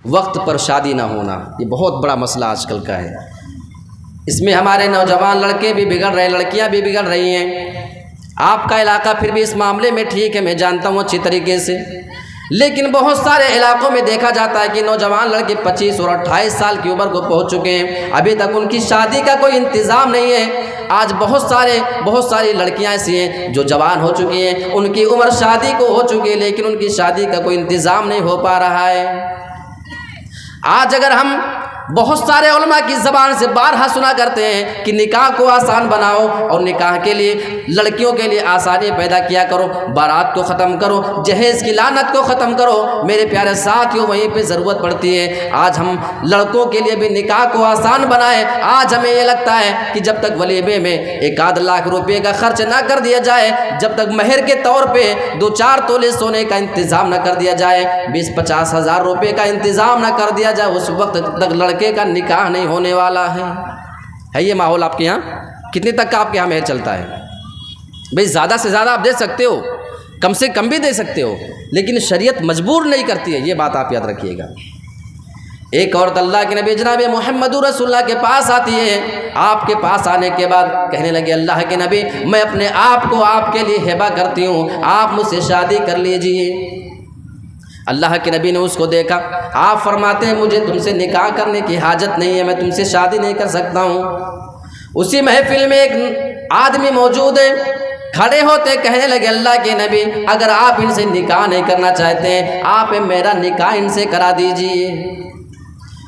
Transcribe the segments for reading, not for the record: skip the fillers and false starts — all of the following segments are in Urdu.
وقت پر شادی نہ ہونا، یہ بہت بڑا مسئلہ آج کل کا ہے۔ اس میں ہمارے نوجوان لڑکے بھی بگڑ رہے ہیں، لڑکیاں بھی بگڑ رہی ہیں۔ آپ کا علاقہ پھر بھی اس معاملے میں ٹھیک ہے، میں جانتا ہوں اچھی طریقے سے، لیکن بہت سارے علاقوں میں دیکھا جاتا ہے کہ نوجوان لڑکے 25 اور 28 سال کی عمر کو پہنچ چکے ہیں، ابھی تک ان کی شادی کا کوئی انتظام نہیں ہے۔ آج بہت ساری لڑکیاں ایسی ہیں جو جوان ہو چکی ہیں، ان کی عمر شادی کو ہو چکی ہے، لیکن ان کی شادی کا کوئی انتظام نہیں ہو پا رہا ہے۔ آج اگر ہم بہت سارے علماء کی زبان سے بارہا سنا کرتے ہیں کہ نکاح کو آسان بناؤ اور نکاح کے لیے لڑکیوں کے لیے آسانی پیدا کیا کرو، بارات کو ختم کرو، جہیز کی لعنت کو ختم کرو، میرے پیارے ساتھیوں وہیں پہ ضرورت پڑتی ہے آج ہم لڑکوں کے لیے بھی نکاح کو آسان بنائیں۔ آج ہمیں یہ لگتا ہے کہ جب تک ولیمے میں 1-8 لاکھ روپے کا خرچ نہ کر دیا جائے، جب تک مہر کے طور پہ 2-4 تولے سونے کا انتظام نہ کر دیا جائے، 20-50 ہزار روپے کا انتظام نہ کر دیا جائے، اس وقت تک لڑکے کا نکاح نہیں ہونے والا ہے۔ یہ ماحول آپ کے یہاں کتنے تک کا آپ کے یہاں مہر چلتا ہے؟ بھئی زیادہ سے زیادہ آپ دے سکتے ہو، کم سے کم بھی دے سکتے ہو، لیکن شریعت مجبور نہیں کرتی ہے، یہ بات آپ یاد رکھیے گا۔ ایک عورت اللہ کے نبی جناب محمد رسول اللہ کے پاس آتی ہے، آپ کے پاس آنے کے بعد کہنے لگے اللہ کے نبی میں اپنے آپ کو آپ کے لیے ہبہ کرتی ہوں، آپ مجھ سے شادی کر لیجئے۔ اللہ کے نبی نے اس کو دیکھا، آپ فرماتے ہیں مجھے تم سے نکاح کرنے کی حاجت نہیں ہے، میں تم سے شادی نہیں کر سکتا ہوں۔ اسی محفل میں ایک آدمی موجود ہے، کھڑے ہوتے کہنے لگے اللہ کے نبی اگر آپ ان سے نکاح نہیں کرنا چاہتے ہیں آپ میرا نکاح ان سے کرا دیجئے۔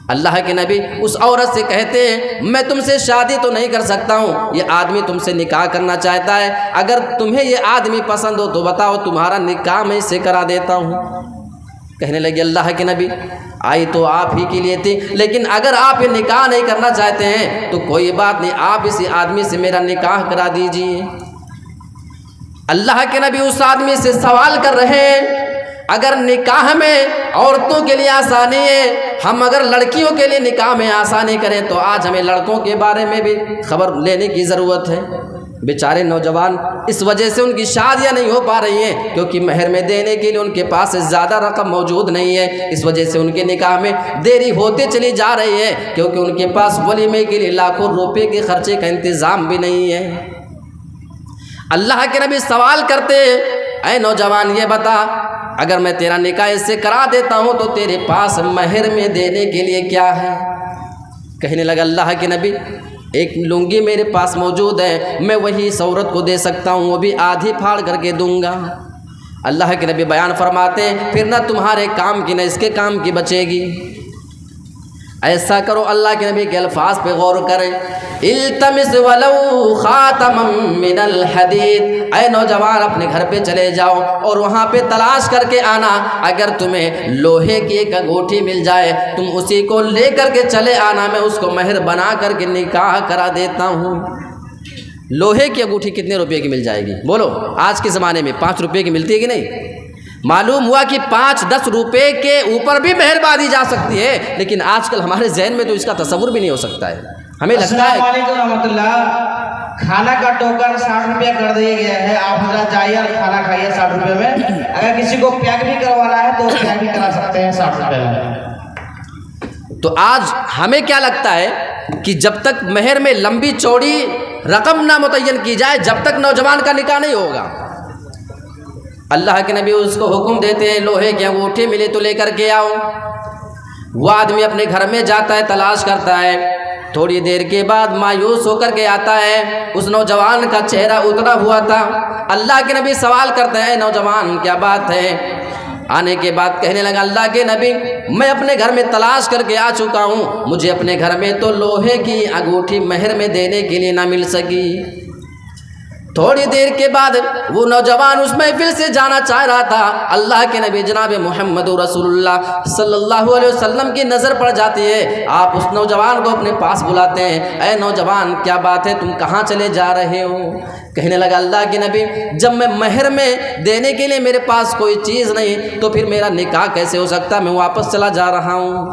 اللہ کے نبی اس عورت سے کہتے ہیں میں تم سے شادی تو نہیں کر سکتا ہوں، یہ آدمی تم سے نکاح کرنا چاہتا ہے، اگر تمہیں یہ آدمی پسند ہو تو بتاؤ تمہارا نکاح میں اس سے کرا دیتا ہوں۔ کہنے لگے اللہ کے نبی آئی تو آپ ہی کے لیے تھی، لیکن اگر آپ یہ نکاح نہیں کرنا چاہتے ہیں تو کوئی بات نہیں، آپ اسی آدمی سے میرا نکاح کرا دیجئے۔ اللہ کے نبی اس آدمی سے سوال کر رہے ہیں اگر نکاح میں عورتوں کے لیے آسانی ہے، ہم اگر لڑکیوں کے لیے نکاح میں آسانی کریں تو آج ہمیں لڑکوں کے بارے میں بھی خبر لینے کی ضرورت ہے۔ بیچارے نوجوان اس وجہ سے ان کی شادیاں نہیں ہو پا رہی ہیں کیونکہ مہر میں دینے کے لیے ان کے پاس زیادہ رقم موجود نہیں ہے، اس وجہ سے ان کے نکاح میں دیری ہوتے چلی جا رہی ہے کیونکہ ان کے پاس ولیمے کے لیے لاکھوں روپے کے خرچے کا انتظام بھی نہیں ہے۔ اللہ کے نبی سوال کرتے اے نوجوان یہ بتا اگر میں تیرا نکاح اس سے کرا دیتا ہوں تو تیرے پاس مہر میں دینے کے لیے کیا ہے؟ کہنے لگا اللہ کے نبی ایک لنگی میرے پاس موجود ہے، میں وہی اس عورت کو دے سکتا ہوں، وہ بھی آدھی پھاڑ کر کے دوں گا۔ اللہ کے نبی بیان فرماتے ہیں پھر نہ تمہارے کام کی نہ اس کے کام کی بچے گی۔ ایسا کرو، اللہ کے نبی کے الفاظ پہ غور کریں، التمس ولو خاتما من الحدید، اے نوجوان اپنے گھر پہ چلے جاؤ اور وہاں پہ تلاش کر کے آنا، اگر تمہیں لوہے کی ایک انگوٹھی مل جائے تم اسی کو لے کر کے چلے آنا، میں اس کو مہر بنا کر کے نکاح کرا دیتا ہوں۔ لوہے کی انگوٹھی کتنے روپے کی مل جائے گی بولو؟ آج کے زمانے میں 5 روپے کی ملتی ہے کہ نہیں؟ معلوم ہوا کہ 5-10 روپے کے اوپر بھی مہر باندھی جا سکتی ہے، لیکن آج کل ہمارے ذہن میں تو اس کا تصور بھی نہیں ہو سکتا ہے۔ ہمیں لگتا ہے السلام علیکم رحمۃ اللہ، کھانا کا ٹوکن 60 روپیہ کر دیا گیا ہے، آپ حضرات جائیے اور کھانا کھائیے 60 روپے میں، اگر کسی کو پیک بھی کروانا ہے تو پیک بھی کرا سکتے ہیں 60 روپے میں۔ تو آج ہمیں کیا لگتا ہے کہ جب تک مہر میں لمبی چوڑی رقم نہ متعین کی جائے جب تک نوجوان کا نکاح نہیں ہوگا۔ اللہ کے نبی اس کو حکم دیتے ہیں لوہے کی انگوٹھی ملے تو لے کر کے آؤ۔ وہ آدمی اپنے گھر میں جاتا ہے، تلاش کرتا ہے، تھوڑی دیر کے بعد مایوس ہو کر کے آتا ہے، اس نوجوان کا چہرہ اترا ہوا تھا۔ اللہ کے نبی سوال کرتے ہیں نوجوان کیا بات ہے؟ آنے کے بعد کہنے لگا اللہ کے نبی میں اپنے گھر میں تلاش کر کے آ چکا ہوں، مجھے اپنے گھر میں تو لوہے کی انگوٹھی مہر میں دینے کے لیے نہ مل سکی۔ تھوڑی دیر کے بعد وہ نوجوان اس محفل سے جانا چاہ رہا تھا، اللہ کے نبی جناب محمد رسول اللہ صلی اللہ علیہ وسلم کی نظر پڑ جاتی ہے، آپ اس نوجوان کو اپنے پاس بلاتے ہیں، اے نوجوان کیا بات ہے، تم کہاں چلے جا رہے ہو؟ کہنے لگا اللہ کے نبی جب میں مہر میں دینے کے لیے میرے پاس کوئی چیز نہیں تو پھر میرا نکاح کیسے ہو سکتا، میں واپس چلا جا رہا ہوں۔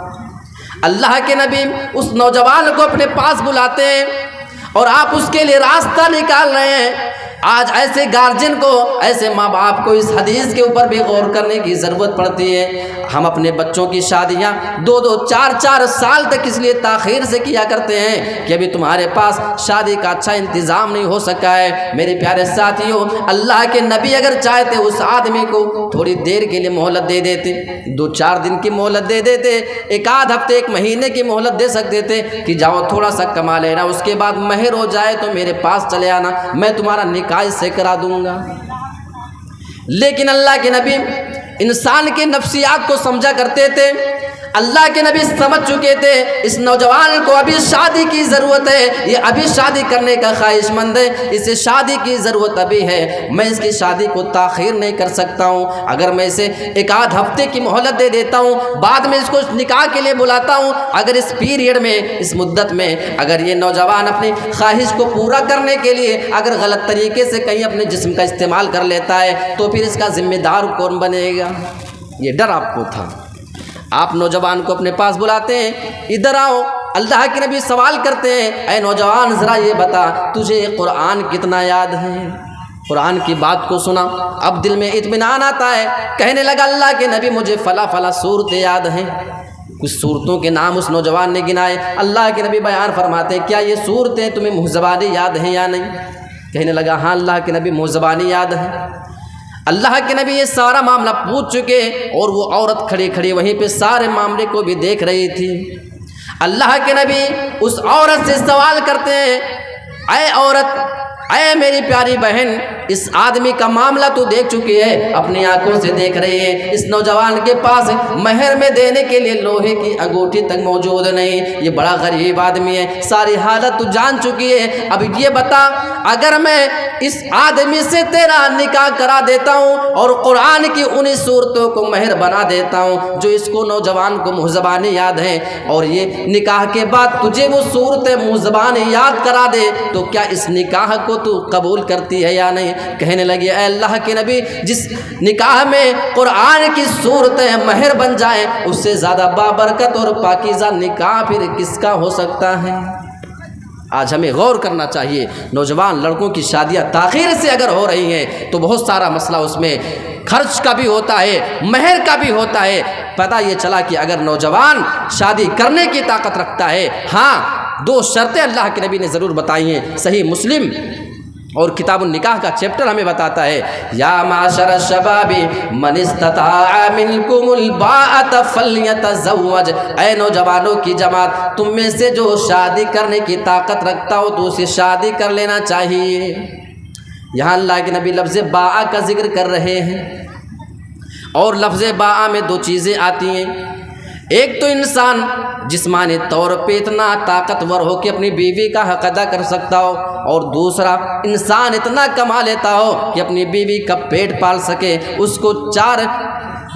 اللہ کے نبی اس نوجوان کو اپنے پاس بلاتے ہیں اور آپ اس کے لیے راستہ نکال رہے ہیں، آج ایسے گارجن کو، ایسے ماں باپ کو اس حدیث کے اوپر بھی غور کرنے کی ضرورت پڑتی ہے۔ ہم اپنے بچوں کی شادیاں 2-2 4-4 سال تک اس لیے تاخیر سے کیا کرتے ہیں کہ ابھی تمہارے پاس شادی کا اچھا انتظام نہیں ہو سکا ہے۔ میرے پیارے ساتھیوں، اللہ کے نبی اگر چاہتے اس آدمی کو تھوڑی دیر کے لیے مہلت دے دیتے، 2-4 دن کی مہلت دے دیتے، 1 ہفتے 1 مہینے کی مہلت دے سکتے تھے کہ جاؤ تھوڑا سا کما لینا، اس کے بعد مہر ہو جائے تو میرے پاس چلے آنا، میں تمہارا نکاح سے کرا دوں گا۔ لیکن اللہ کے نبی انسان کے نفسیات کو سمجھا کرتے تھے۔ اللہ کے نبی سمجھ چکے تھے اس نوجوان کو ابھی شادی کی ضرورت ہے، یہ ابھی شادی کرنے کا خواہش مند ہے، اسے شادی کی ضرورت ابھی ہے، میں اس کی شادی کو تاخیر نہیں کر سکتا ہوں۔ اگر میں اسے 1 ہفتے کی مہلت دے دیتا ہوں، بعد میں اس کو نکاح کے لیے بلاتا ہوں، اگر اس پیریڈ میں، اس مدت میں اگر یہ نوجوان اپنی خواہش کو پورا کرنے کے لیے اگر غلط طریقے سے کہیں اپنے جسم کا استعمال کر لیتا ہے تو پھر اس کا ذمہ دار کون بنے گا؟ یہ ڈر آپ کو تھا۔ آپ نوجوان کو اپنے پاس بلاتے ہیں، ادھر آؤ، اللہ کے نبی سوال کرتے ہیں، اے نوجوان ذرا یہ بتا تجھے قرآن کتنا یاد ہے؟ قرآن کی بات کو سنا، اب دل میں اطمینان آتا ہے، کہنے لگا اللہ کے نبی مجھے فلاں صورتیں یاد ہیں۔ کچھ صورتوں کے نام اس نوجوان نے گنائے، اللہ کے نبی بیان فرماتے ہیں کیا یہ صورتیں تمہیں منہ زبانی یاد ہیں یا نہیں؟ کہنے لگا ہاں اللہ کے نبی منہ زبانی یاد ہے۔ اللہ کے نبی یہ سارا معاملہ پوچھ چکے اور وہ عورت کھڑی کھڑی وہیں پہ سارے معاملے کو بھی دیکھ رہی تھی۔ اللہ کے نبی اس عورت سے سوال کرتے ہیں، اے عورت، اے میری پیاری بہن، اس آدمی کا معاملہ تو دیکھ چکی ہے، اپنی آنکھوں سے دیکھ رہی ہے، اس نوجوان کے پاس مہر میں دینے کے لیے لوہے کی انگوٹھی تک موجود نہیں، یہ بڑا غریب آدمی ہے، ساری حالت تو جان چکی ہے۔ اب یہ بتا اگر میں اس آدمی سے تیرا نکاح کرا دیتا ہوں اور قرآن کی انہی صورتوں کو مہر بنا دیتا ہوں جو اس کو نوجوان کو منہ زبانی یاد ہیں، اور یہ نکاح کے بعد تجھے وہ صورتیں منہ زبانی یاد کرا دے تو کیا اس نکاح کو تو قبول کرتی ہے یا نہیں؟ کہنے لگی اے اللہ کے نبی جس نکاح میں قرآن کی صورتیں مہر بن جائیں اس سے زیادہ بابرکت اور پاکیزہ نکاح پھر کس کا ہو سکتا ہے؟ آج ہمیں غور کرنا چاہیے، نوجوان لڑکوں کی شادیاں تاخیر سے اگر ہو رہی ہیں تو بہت سارا مسئلہ اس میں خرچ کا بھی ہوتا ہے، مہر کا بھی ہوتا ہے۔ پتہ یہ چلا کہ اگر نوجوان شادی کرنے کی طاقت رکھتا ہے، ہاں 2 شرطیں اللہ کے نبی نے ضرور بتائی ہیں، صحیح مسلم اور کتاب النکاح کا چیپٹر ہمیں بتاتا ہے، یا معاشر الشباب من استطاع منکم الباءۃ فلیتزوج، اے نوجوانوں کی جماعت تم میں سے جو شادی کرنے کی طاقت رکھتا ہو تو اسے شادی کر لینا چاہیے۔ یہاں اللہ کے نبی لفظ باء کا ذکر کر رہے ہیں، اور لفظ باء میں 2 چیزیں آتی ہیں، ایک تو انسان جسمانی طور پہ اتنا طاقتور ہو کہ اپنی بیوی کا حق ادا کر سکتا ہو، اور دوسرا انسان اتنا کما لیتا ہو کہ اپنی بیوی کا پیٹ پال سکے، اس کو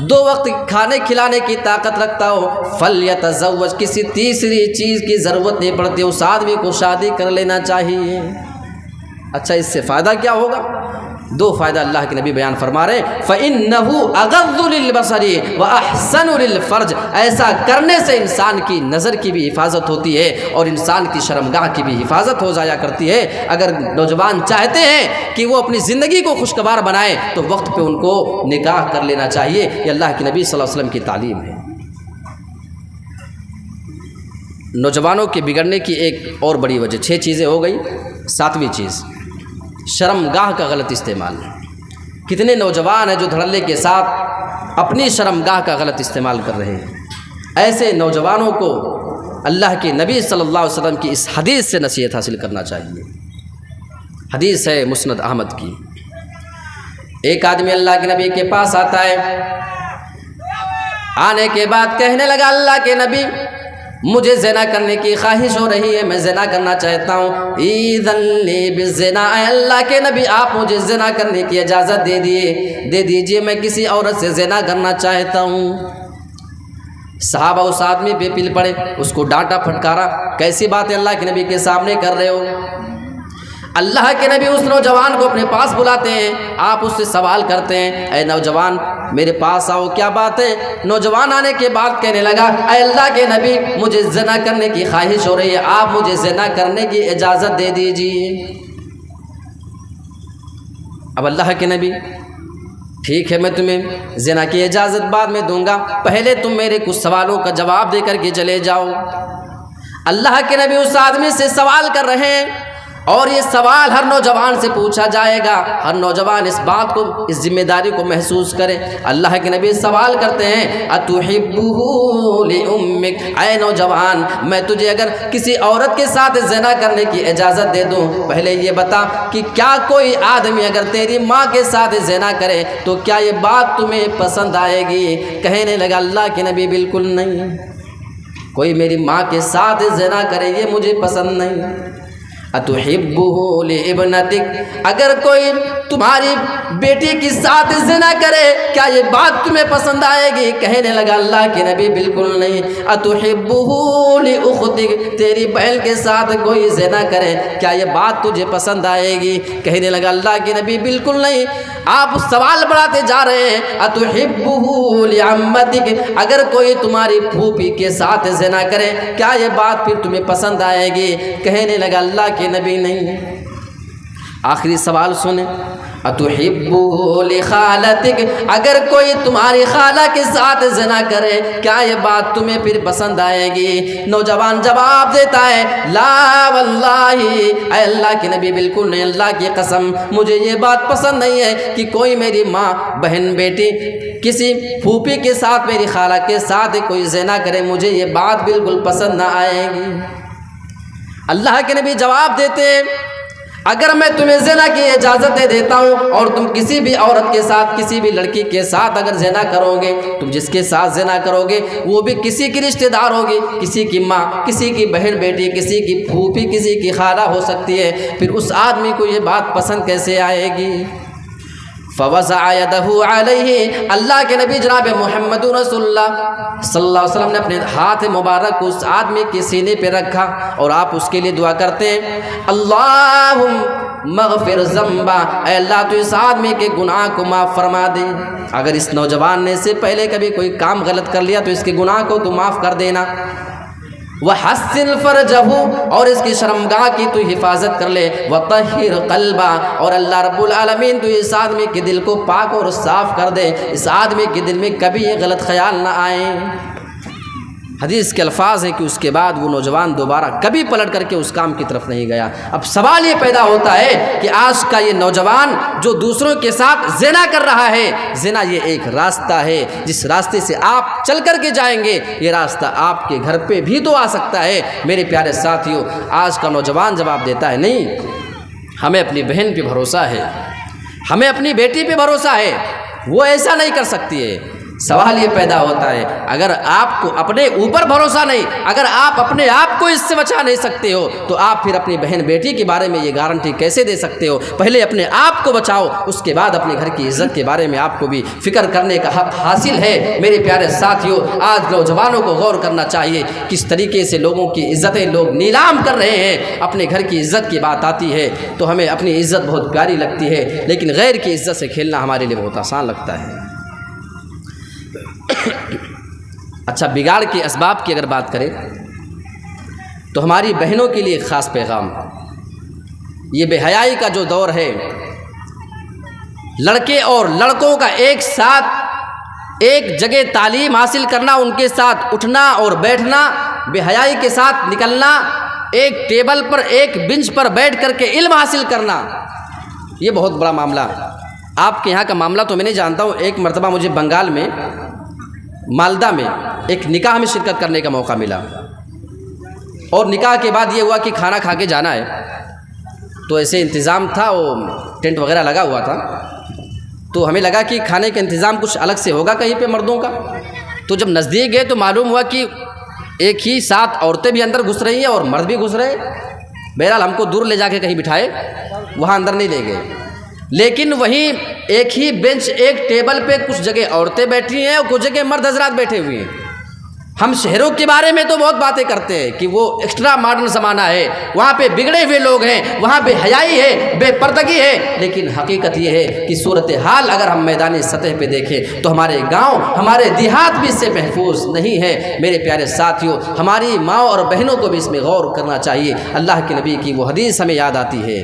2 وقت کھانے کھلانے کی طاقت رکھتا ہو، فلیتزوج، کسی تیسری چیز کی ضرورت نہیں پڑتی، اس آدمی کو شادی کر لینا چاہیے۔ اچھا اس سے فائدہ کیا ہوگا؟ 2 فائدہ اللہ کے نبی بیان فرما رہے ہیں، فَإِنَّهُ أَغَضُّ لِلْبَصَرِ وَأَحْسَنُ لِلْفَرْجِ، ایسا کرنے سے انسان کی نظر کی بھی حفاظت ہوتی ہے اور انسان کی شرمگاہ کی بھی حفاظت ہو جایا کرتی ہے۔ اگر نوجوان چاہتے ہیں کہ وہ اپنی زندگی کو خوشگوار بنائیں تو وقت پہ ان کو نکاح کر لینا چاہیے، یہ اللہ کے نبی صلی اللہ علیہ وسلم کی تعلیم ہے۔ نوجوانوں کے بگڑنے کی ایک اور بڑی وجہ، 6 چیزیں ہو گئی، 7ویں چیز شرمگاہ کا غلط استعمال۔ کتنے نوجوان ہیں جو دھڑلے کے ساتھ اپنی شرمگاہ کا غلط استعمال کر رہے ہیں۔ ایسے نوجوانوں کو اللہ کے نبی صلی اللہ علیہ وسلم کی اس حدیث سے نصیحت حاصل کرنا چاہیے۔ حدیث ہے مسند احمد کی، ایک آدمی اللہ کے نبی کے پاس آتا ہے، آنے کے بعد کہنے لگا اللہ کے نبی مجھے زنا کرنے کی خواہش ہو رہی ہے، میں زنا کرنا چاہتا ہوں، اذن لی بالزنا، اے اللہ کے نبی آپ مجھے زنا کرنے کی اجازت دے دیجئے، میں کسی عورت سے زنا کرنا چاہتا ہوں۔ صحابہ اس آدمی پہ پل پڑے، اس کو ڈانٹا پھٹکارا، کیسی بات ہے اللہ کے نبی کے سامنے کر رہے ہو؟ اللہ کے نبی اس نوجوان کو اپنے پاس بلاتے ہیں، آپ اس سے سوال کرتے ہیں، اے نوجوان میرے پاس آؤ، کیا بات ہے؟ نوجوان آنے کے بعد کہنے لگا، اے اللہ کے نبی مجھے زنا کرنے کی خواہش ہو رہی ہے، آپ مجھے زنا کرنے کی اجازت دے دیجیے۔ اب اللہ کے نبی ٹھیک ہے میں تمہیں زنا کی اجازت بعد میں دوں گا، پہلے تم میرے کچھ سوالوں کا جواب دے کر کے چلے جاؤ۔ اللہ کے نبی اس آدمی سے سوال کر رہے ہیں، اور یہ سوال ہر نوجوان سے پوچھا جائے گا، ہر نوجوان اس بات کو، اس ذمہ داری کو محسوس کرے۔ اللہ کے نبی سوال کرتے ہیں اتحبہ لامک، اے نوجوان میں تجھے اگر کسی عورت کے ساتھ زنا کرنے کی اجازت دے دوں، پہلے یہ بتا کہ کیا کوئی آدمی اگر تیری ماں کے ساتھ زنا کرے تو کیا یہ بات تمہیں پسند آئے گی؟ کہنے لگا اللہ کے نبی بالکل نہیں، کوئی میری ماں کے ساتھ زنا کرے یہ مجھے پسند نہیں۔ اتحبہ لابنتک، اگر کوئی تمہاری بیٹی کے ساتھ زنا کرے کیا یہ بات تمہیں پسند آئے گی؟ کہنے لگا اللہ کے نبی بالکل نہیں۔ اتحبہ لاختک، تیری بہن کے ساتھ کوئی زنا کرے کیا یہ بات تجھے پسند آئے گی؟ کہنے لگا اللہ کے نبی بالکل نہیں۔ آپ سوال بڑھاتے جا رہے ہیں، اتحبہ لعمتک، اگر کوئی تمہاری پھوپھی کے ساتھ زنا کرے کیا یہ بات پھر تمہیں پسند آئے گی؟ کہنے لگا اللہ کے نبی نہیں۔ آخری سوال سنیں، اتحبہ لخالتک، اگر کوئی تمہاری خالہ کے ساتھ زنا کرے کیا یہ بات تمہیں پھر پسند آئے گی؟ نوجوان جواب دیتا ہے لا واللہ، اے اللہ کے نبی بالکل نہیں، اللہ کی قسم مجھے یہ بات پسند نہیں ہے کہ کوئی میری ماں، بہن، بیٹی کسی پھوپھی کے ساتھ، میری خالہ کے ساتھ کوئی زنا کرے، مجھے یہ بات بالکل پسند نہ آئے گی۔ اللہ کے نبی جواب دیتے ہیں اگر میں تمہیں زنا کی اجازت دے دیتا ہوں اور تم کسی بھی عورت کے ساتھ، کسی بھی لڑکی کے ساتھ اگر زنا کرو گے، تم جس کے ساتھ زنا کرو گے وہ بھی کسی کی رشتہ دار ہوگی، کسی کی ماں، کسی کی بہن بیٹی، کسی کی پھوپھی، کسی کی خالہ ہو سکتی ہے، پھر اس آدمی کو یہ بات پسند کیسے آئے گی؟ فوضع یدہ علیہ، اللہ کے نبی جناب محمد رسول اللہ صلی اللہ علیہ وسلم نے اپنے ہاتھ مبارک کو اس آدمی کے سینے پہ رکھا اور آپ اس کے لیے دعا کرتے ہیں اللہم مغفر ذنبا، اے اللہ تو اس آدمی کے گناہ کو معاف فرما دے۔ اگر اس نوجوان نے سے پہلے کبھی کوئی کام غلط کر لیا تو اس کے گناہ کو تو معاف کر دینا۔ وحسن فرجہ، اور اس کی شرمگاہ کی تو حفاظت کر لے۔ وطہر قلبہ، اور اللہ رب العالمین تو اس آدمی کے دل کو پاک اور صاف کر دے، اس آدمی کے دل میں کبھی یہ غلط خیال نہ آئے۔ حدیث کے الفاظ ہیں کہ اس کے بعد وہ نوجوان دوبارہ کبھی پلٹ کر کے اس کام کی طرف نہیں گیا۔ اب سوال یہ پیدا ہوتا ہے کہ آج کا یہ نوجوان جو دوسروں کے ساتھ زنا کر رہا ہے، زنا یہ ایک راستہ ہے جس راستے سے آپ چل کر کے جائیں گے، یہ راستہ آپ کے گھر پہ بھی تو آ سکتا ہے۔ میرے پیارے ساتھیوں، آج کا نوجوان جواب دیتا ہے نہیں، ہمیں اپنی بہن پہ بھروسہ ہے، ہمیں اپنی بیٹی پہ بھروسہ ہے، وہ ایسا نہیں کر سکتی ہے۔ سوال یہ پیدا ہوتا ہے اگر آپ کو اپنے اوپر بھروسہ نہیں، اگر آپ اپنے آپ کو اس سے بچا نہیں سکتے ہو تو آپ پھر اپنی بہن بیٹی کے بارے میں یہ گارنٹی کیسے دے سکتے ہو؟ پہلے اپنے آپ کو بچاؤ، اس کے بعد اپنے گھر کی عزت کے بارے میں آپ کو بھی فکر کرنے کا حق حاصل ہے۔ میرے پیارے ساتھیوں، آج نوجوانوں کو غور کرنا چاہیے کس طریقے سے لوگوں کی عزتیں لوگ نیلام کر رہے ہیں۔ اپنے گھر کی عزت کی بات آتی ہے تو ہمیں اپنی عزت بہت پیاری لگتی ہے، لیکن غیر کی عزت سے کھیلنا ہمارے لیے بہت آسان لگتا ہے۔ اچھا، بگاڑ کے اسباب کی اگر بات کریں تو ہماری بہنوں کے لیے ایک خاص پیغام، یہ بے حیائی کا جو دور ہے، لڑکے اور لڑکوں کا ایک ساتھ ایک جگہ تعلیم حاصل کرنا، ان کے ساتھ اٹھنا اور بیٹھنا، بے حیائی کے ساتھ نکلنا، ایک ٹیبل پر ایک بنچ پر بیٹھ کر کے علم حاصل کرنا، یہ بہت بڑا معاملہ۔ آپ کے یہاں کا معاملہ تو میں نہیں جانتا ہوں، ایک مرتبہ مجھے بنگال میں مالدہ میں ایک نکاح میں شرکت کرنے کا موقع ملا، اور نکاح کے بعد یہ ہوا کہ کھانا کھا کے جانا ہے، تو ایسے انتظام تھا، وہ ٹینٹ وغیرہ لگا ہوا تھا، تو ہمیں لگا کہ کھانے کا انتظام کچھ الگ سے ہوگا کہیں پہ مردوں کا۔ تو جب نزدیک گئے تو معلوم ہوا کہ ایک ہی ساتھ عورتیں بھی اندر گھس رہی ہیں اور مرد بھی گھس رہے۔ بہرحال ہم کو دور لے جا کے کہیں بٹھائے، وہاں اندر نہیں لے گئے، لیکن وہیں ایک ہی بینچ، ایک ٹیبل پہ کچھ جگہ عورتیں بیٹھی ہیں اور کچھ جگہ مرد حضرات بیٹھے ہوئے ہیں۔ ہم شہروں کے بارے میں تو بہت باتیں کرتے ہیں کہ وہ ایکسٹرا ماڈرن زمانہ ہے، وہاں پہ بگڑے ہوئے لوگ ہیں، وہاں بے حیائی ہے، بے پردگی ہے، لیکن حقیقت یہ ہے کہ صورتحال اگر ہم میدانی سطح پہ دیکھیں تو ہمارے گاؤں، ہمارے دیہات بھی اس سے محفوظ نہیں ہے۔ میرے پیارے ساتھیوں، ہماری ماں اور بہنوں کو بھی اس میں غور کرنا چاہیے۔ اللہ کے نبی کی وہ حدیث ہمیں یاد آتی ہے،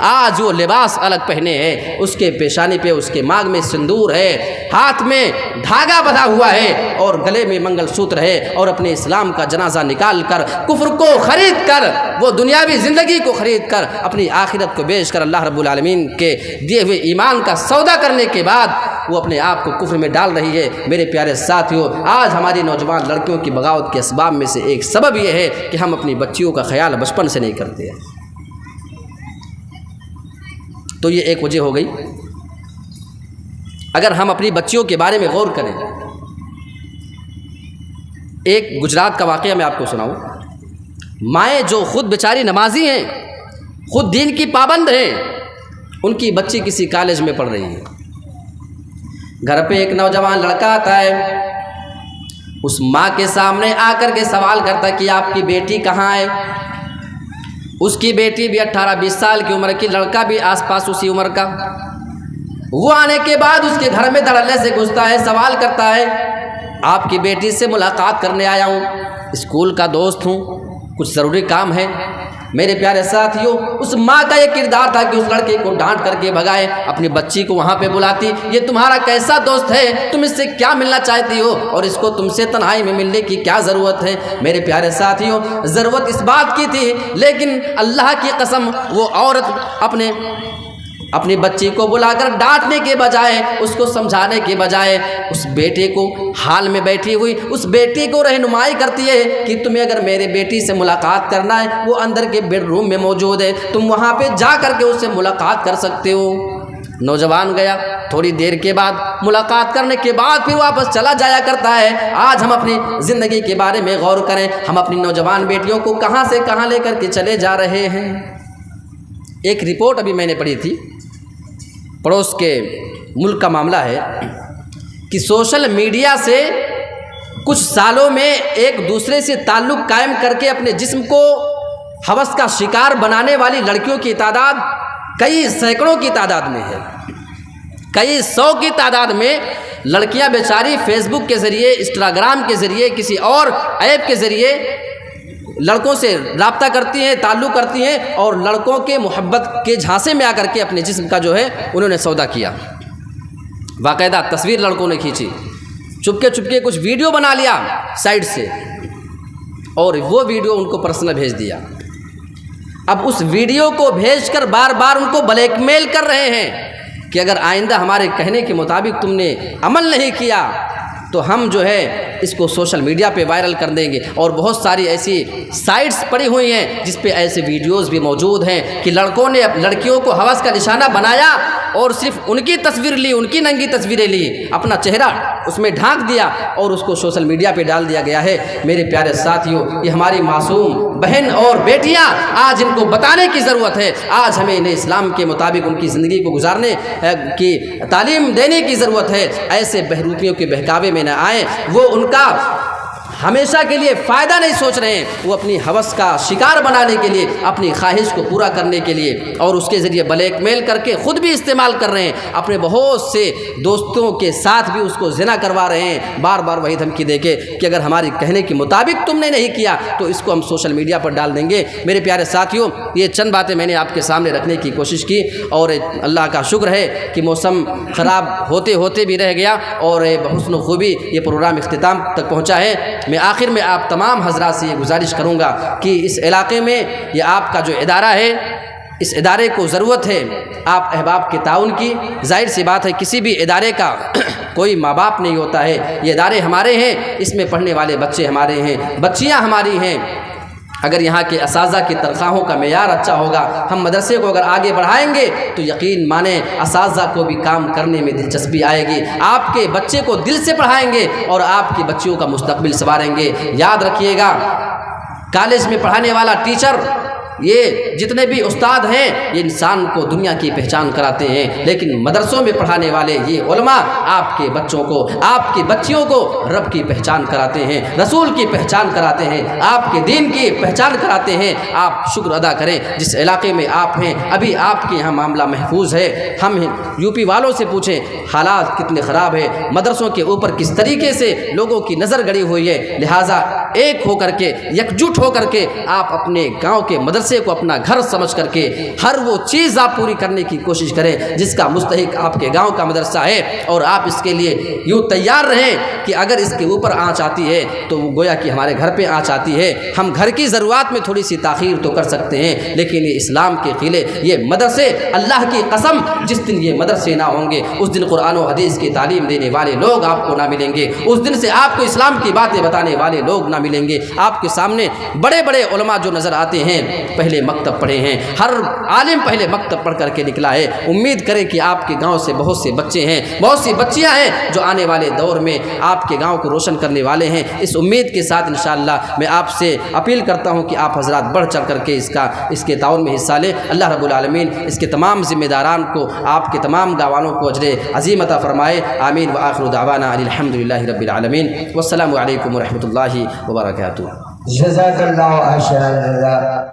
آج وہ لباس الگ پہنے ہیں، اس کے پیشانی پہ اس کے مانگ میں سندور ہے، ہاتھ میں دھاگا بندھا ہوا ہے اور گلے میں منگل سوتر ہے، اور اپنے اسلام کا جنازہ نکال کر کفر کو خرید کر، وہ دنیاوی زندگی کو خرید کر، اپنی آخرت کو بیچ کر اللہ رب العالمین کے دیے ہوئے ایمان کا سودا کرنے کے بعد وہ اپنے آپ کو کفر میں ڈال رہی ہے۔ میرے پیارے ساتھیوں، آج ہماری نوجوان لڑکیوں کی بغاوت کے اسباب میں سے ایک سبب یہ ہے کہ ہم اپنی بچیوں کا خیال بچپن سے نہیں کرتے ہیں۔ تو یہ ایک وجہ ہو گئی۔ اگر ہم اپنی بچیوں کے بارے میں غور کریں، ایک گجرات کا واقعہ میں آپ کو سناؤں۔ مائیں جو خود بیچاری نمازی ہیں، خود دین کی پابند ہیں، ان کی بچی کسی کالج میں پڑھ رہی ہے، گھر پہ ایک نوجوان لڑکا آتا ہے، اس ماں کے سامنے آ کر کے سوال کرتا ہے کہ آپ کی بیٹی کہاں ہے؟ اس کی بیٹی بھی 18-20 سال کی عمر کی، لڑکا بھی آس پاس اسی عمر کا۔ وہ آنے کے بعد اس کے گھر میں دھڑلے سے گھستا ہے، سوال کرتا ہے آپ کی بیٹی سے ملاقات کرنے آیا ہوں، اسکول کا دوست ہوں، کچھ ضروری کام ہے۔ میرے پیارے ساتھیوں، اس ماں کا یہ کردار تھا کہ اس لڑکے کو ڈانٹ کر کے بھگائے، اپنی بچی کو وہاں پہ بلاتی، یہ تمہارا کیسا دوست ہے، تم اس سے کیا ملنا چاہتی ہو اور اس کو تم سے تنہائی میں ملنے کی کیا ضرورت ہے؟ میرے پیارے ساتھیوں، ضرورت اس بات کی تھی، لیکن اللہ کی قسم وہ عورت اپنی بچی کو بلا کر ڈانٹنے کے بجائے، اس کو سمجھانے کے بجائے، اس بیٹے کو حال میں بیٹھی ہوئی اس بیٹی کو رہنمائی کرتی ہے کہ تمہیں اگر میرے بیٹی سے ملاقات کرنا ہے، وہ اندر کے بیڈ روم میں موجود ہے، تم وہاں پہ جا کر کے اس سے ملاقات کر سکتے ہو۔ نوجوان گیا، تھوڑی دیر کے بعد ملاقات کرنے کے بعد پھر واپس چلا جایا کرتا ہے۔ آج ہم اپنی زندگی کے بارے میں غور کریں، ہم اپنی نوجوان بیٹیوں کو کہاں سے کہاں لے کر کے چلے جا رہے ہیں۔ ایک رپورٹ ابھی میں نے پڑھی تھی، پڑوس کے ملک کا معاملہ ہے کہ سوشل میڈیا سے کچھ سالوں میں ایک دوسرے سے تعلق قائم کر کے اپنے جسم کو ہوس کا شکار بنانے والی لڑکیوں کی تعداد کئی سینکڑوں کی تعداد میں ہے، کئی سو کی تعداد میں لڑکیاں بیچاری فیس بک کے ذریعے، انسٹاگرام کے ذریعے، کسی اور ایپ کے ذریعے لڑکوں سے رابطہ کرتی ہیں، تعلق کرتی ہیں، اور لڑکوں کے محبت کے جھانسے میں آ کر کے اپنے جسم کا جو ہے انہوں نے سودا کیا۔ باقاعدہ تصویر لڑکوں نے کھینچی، چپکے چپکے کچھ ویڈیو بنا لیا سائڈ سے، اور وہ ویڈیو ان کو پرسنل بھیج دیا۔ اب اس ویڈیو کو بھیج کر بار بار ان کو بلیک میل کر رہے ہیں کہ اگر آئندہ ہمارے کہنے کے مطابق تم نے عمل نہیں کیا تو ہم جو ہے اس کو سوشل میڈیا پہ وائرل کر دیں گے۔ اور بہت ساری ایسی سائٹس پڑی ہوئی ہیں جس پہ ایسے ویڈیوز بھی موجود ہیں کہ لڑکوں نے لڑکیوں کو ہوس کا نشانہ بنایا اور صرف ان کی تصویر لی، ان کی ننگی تصویریں لی، اپنا چہرہ اس میں ڈھانک دیا اور اس کو سوشل میڈیا پہ ڈال دیا گیا ہے۔ میرے پیارے ساتھیوں، یہ ہماری معصوم بہن اور بیٹیاں، آج ان کو بتانے کی ضرورت ہے، آج ہمیں انہیں اسلام کے مطابق ان کی زندگی کو گزارنے کی تعلیم دینے کی ضرورت ہے۔ ایسے بہروپیوں کے بہکاوے میں نہ آئیں، وہ ان کا ہمیشہ کے لیے فائدہ نہیں سوچ رہے ہیں، وہ اپنی ہوس کا شکار بنانے کے لیے، اپنی خواہش کو پورا کرنے کے لیے، اور اس کے ذریعے بلیک میل کر کے خود بھی استعمال کر رہے ہیں، اپنے بہت سے دوستوں کے ساتھ بھی اس کو زنا کروا رہے ہیں، بار بار وہی دھمکی دے کے کہ اگر ہماری کہنے کے مطابق تم نے نہیں کیا تو اس کو ہم سوشل میڈیا پر ڈال دیں گے۔ میرے پیارے ساتھیوں، یہ چند باتیں میں نے آپ کے سامنے رکھنے کی کوشش کی، اور اللہ کا شکر ہے کہ موسم خراب ہوتے ہوتے بھی رہ گیا اور بحسن خوبی یہ پروگرام اختتام تک پہنچا ہے۔ میں آخر میں آپ تمام حضرات سے یہ گزارش کروں گا کہ اس علاقے میں یہ آپ کا جو ادارہ ہے، اس ادارے کو ضرورت ہے آپ احباب کے تعاون کی۔ ظاہر سی بات ہے کسی بھی ادارے کا کوئی ماں باپ نہیں ہوتا ہے، یہ ادارے ہمارے ہیں، اس میں پڑھنے والے بچے ہمارے ہیں، بچیاں ہماری ہیں۔ اگر یہاں کے اساتذہ کی تنخواہوں کا معیار اچھا ہوگا، ہم مدرسے کو اگر آگے بڑھائیں گے تو یقین مانیں اساتذہ کو بھی کام کرنے میں دلچسپی آئے گی، آپ کے بچے کو دل سے پڑھائیں گے اور آپ کی بچیوں کا مستقبل سنواریں گے۔ یاد رکھیے گا، کالج میں پڑھانے والا ٹیچر، یہ جتنے بھی استاد ہیں، یہ انسان کو دنیا کی پہچان کراتے ہیں، لیکن مدرسوں میں پڑھانے والے یہ علماء آپ کے بچوں کو، آپ کی بچیوں کو رب کی پہچان کراتے ہیں، رسول کی پہچان کراتے ہیں، آپ کے دین کی پہچان کراتے ہیں۔ آپ شکر ادا کریں جس علاقے میں آپ ہیں، ابھی آپ کے یہاں معاملہ محفوظ ہے۔ ہم یو پی والوں سے پوچھیں حالات کتنے خراب ہیں، مدرسوں کے اوپر کس طریقے سے لوگوں کی نظر گڑی ہوئی ہے۔ لہٰذا ایک ہو کر کے، یکجٹ ہو کر کے آپ اپنے گاؤں کے مدرسے مدرسے کو اپنا گھر سمجھ کر کے ہر وہ چیز آپ پوری کرنے کی کوشش کریں جس کا مستحق آپ کے گاؤں کا مدرسہ ہے، اور آپ اس کے لیے یوں تیار رہیں کہ اگر اس کے اوپر آنچ آتی ہے تو وہ گویا کہ ہمارے گھر پہ آنچ آتی ہے۔ ہم گھر کی ضروریات میں تھوڑی سی تاخیر تو کر سکتے ہیں، لیکن یہ اسلام کے قلعے، یہ مدرسے، اللہ کی قسم جس دن یہ مدرسے نہ ہوں گے اس دن قرآن و حدیث کی تعلیم دینے والے لوگ آپ کو نہ ملیں گے، اس دن سے آپ کو اسلام کی باتیں بتانے والے لوگ نہ ملیں گے۔ آپ کے سامنے بڑے بڑے علماء جو نظر آتے ہیں پہلے مکتب پڑھے ہیں، ہر عالم پہلے مکتب پڑھ کر کے نکلا ہے۔ امید کریں کہ آپ کے گاؤں سے بہت سے بچے ہیں، بہت سی بچیاں ہیں جو آنے والے دور میں آپ کے گاؤں کو روشن کرنے والے ہیں۔ اس امید کے ساتھ انشاءاللہ میں آپ سے اپیل کرتا ہوں کہ آپ حضرات بڑھ چڑھ کر کے اس کے تعاون میں حصہ لیں۔ اللہ رب العالمین اس کے تمام ذمہ داران کو، آپ کے تمام گاوانوں کو اجر عظیم عطا فرمائے، آمین۔ وآخر دعوانا ان الحمدللہ رب العالمین، والسلام علیکم ورحمۃ اللہ وبرکاتہ۔ جزاک اللہ خیر۔